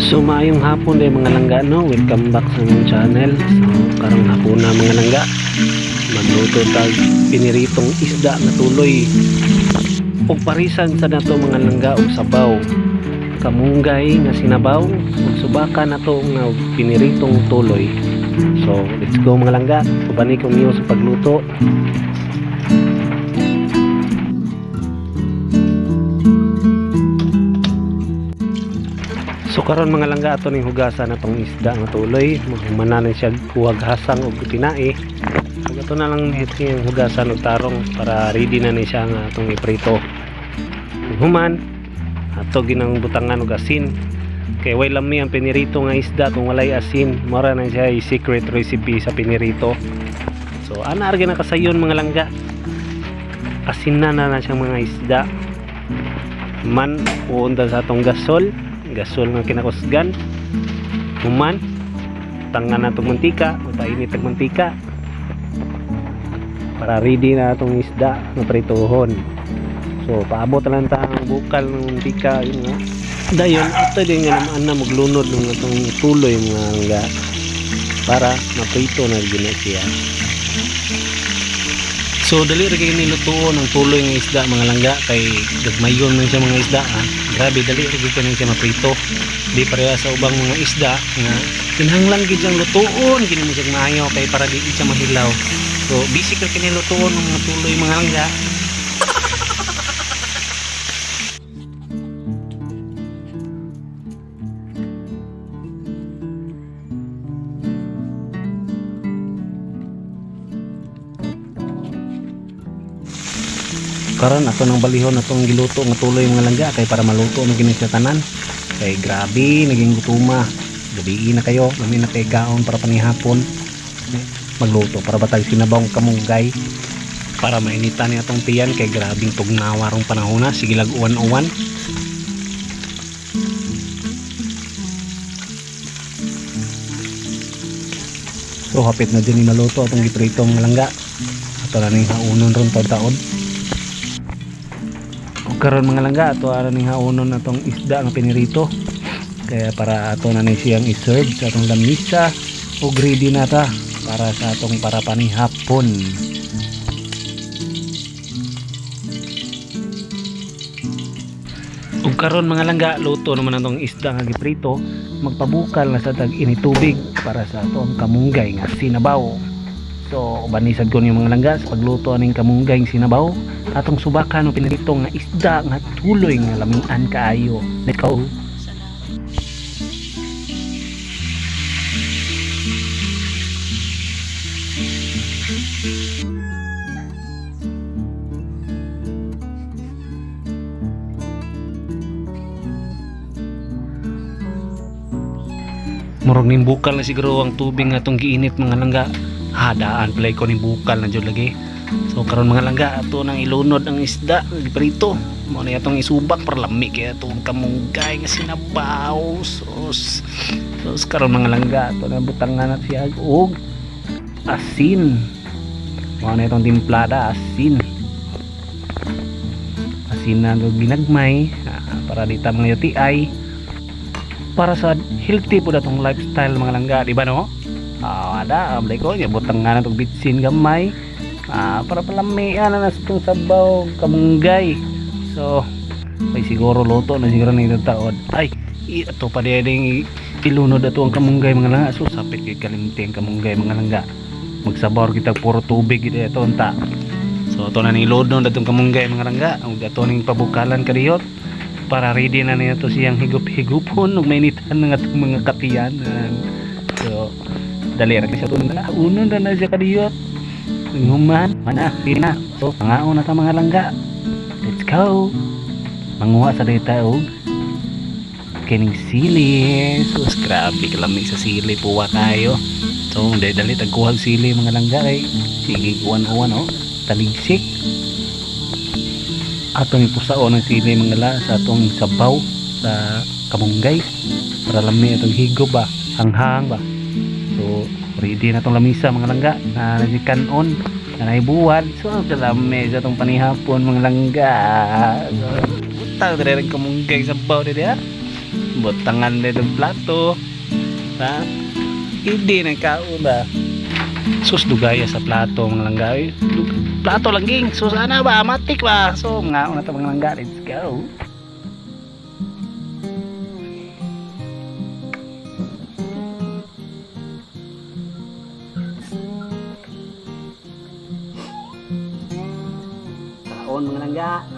So maayong hapon day mga langga, no? Welcome back sa among channel. So karong hapon na mga langga, magluto tag piniritong isda na tuloy ug parisan sa nato mga langga og sabaw, kamunggay nga sinabaw ug subakan nato nga piniritong tuloy. So let's go mga langga, ubani ko niyo sa pagluto. So karon mga langga, ato ning hugasan atong isda nga tuloy, magmananan siya huwag hasang og tinai. Ug ato na lang yung hugasan og tarong para ready na ni siya nga atong iprito. Human ato ginang butangan og asin. Kay way lami ang pinirito nga isda kung walay asin, mora na siya i secret recipe sa pinirito. So ana argi na kasayon mga langga. Asin na siyang mga isda. Man uunda sa atong gasol nga kinakusgan. Human tangan na itong mantika o tainit ang mantika para ready na itong isda na prituhon. So paabot lang ta ang bukal ng mantika yun nga. Dayon ato din nga naman na maglunod ng itong tuloy mga para maprito na gina siya. So dali ra kay nilutuon ang tuloy ng isda mga langga, kay gagmayon man siya mga isda ha. Grabe dali ra kay siya maprito. Di pareha sa ubang mga isda nga kinahanglan gid siyang lutuon kini mo siya maayo kay para di siya mahilaw. So basic ra kini lutuon ng mga tuloy mga langga. Karon ato nang balihon atong giluto nga tuloy mga langga kay para maluto na gini sa tanan. Kay grabe naging gutuma. Gabi na kayo, namin na kay kaon para panihapon. Magluto para batag sinabawng kamunggay para mainitan ni atong tiyan kay grabing tugnawa rong panahon na. Sige lag uwan-uwan. So hapit na din ni maluto atong giprito mga langga. Ato na ning haunon ron taon. Karon mga langga ato ara ning haunon atong isda nga pinirito, kaya para ato na ni siyang i-serve sa atong lamisa ug ready na ta para sa atong para panihapon. Ug karon mga langga luto naman atong isda nga giprito, magpabukal na sa tag-init tubig para sa atong kamunggay nga sinabaw. So banisad ko niyo mga langga sa pagluto aning kamunggay nga sinabaw, atong subakan o pinirito nga isda nga tuloy nga lamian kaayo. Let's go. Murag ning bukal na siguro ang tubig nga atong giinit mga langga. Hadaan play ko ning bukal na jud lagi. So karon mga langga ato nang ilunod ang isda giprito. Mo ni atong isubak para lami kay atong kamunggay nga sinabaw. Sos karon mga langga ato na butangan na siya og asin. Mo ni atong timplada asin. Asin na ginagmay para di ta mga UTI. Para sa healthy po datong lifestyle mga langga, di ba no? Ada amlay ko nya butangan atong bitsin gamay. Para palamian na itong sabaw kamunggay. So may siguro luto na siguro nito taod. Ay ito pa din ilunod ato ang kamunggay mga langga. So sapit kay kalimti ang kamunggay mga langga. Magsabaw kita puro tubig ito unta. So ato na ni load no datong kamunggay mga langga. Ug ato ning pabukalan kadiyot para ready na nito siyang higup-higupon ug mainitan ng atong mga katiyanan. So dali ra siya tunay na unon na siya kadiyot Human, mana, pina. So, pangaon na ta mga langga. Let's go. Manguha sa data og kining sili. Sus, grabe kalamig sa sili puwa kayo. So, dali tagkuhag sili mga langga kay sige kuwan-uwan oh. Taligsik. Atong ipusaon ng sili mga la sa atong sabaw sa kamunggay para lami itong higop ba, hanghang ba. So, ready na itong lamisa mga langga na nagikanon na naibuwad. So, kalami sa itong panihapon mga langga. So, butang dire rin kamunggay sabaw dire ha. Butangan na itong plato ha. Hindi na kaon ba. Sus dugaya sa plato mga langga. Plato langging. Sus ana ba matik ba. So, nga na ito mga langga. Let's go. Kaon mga langga.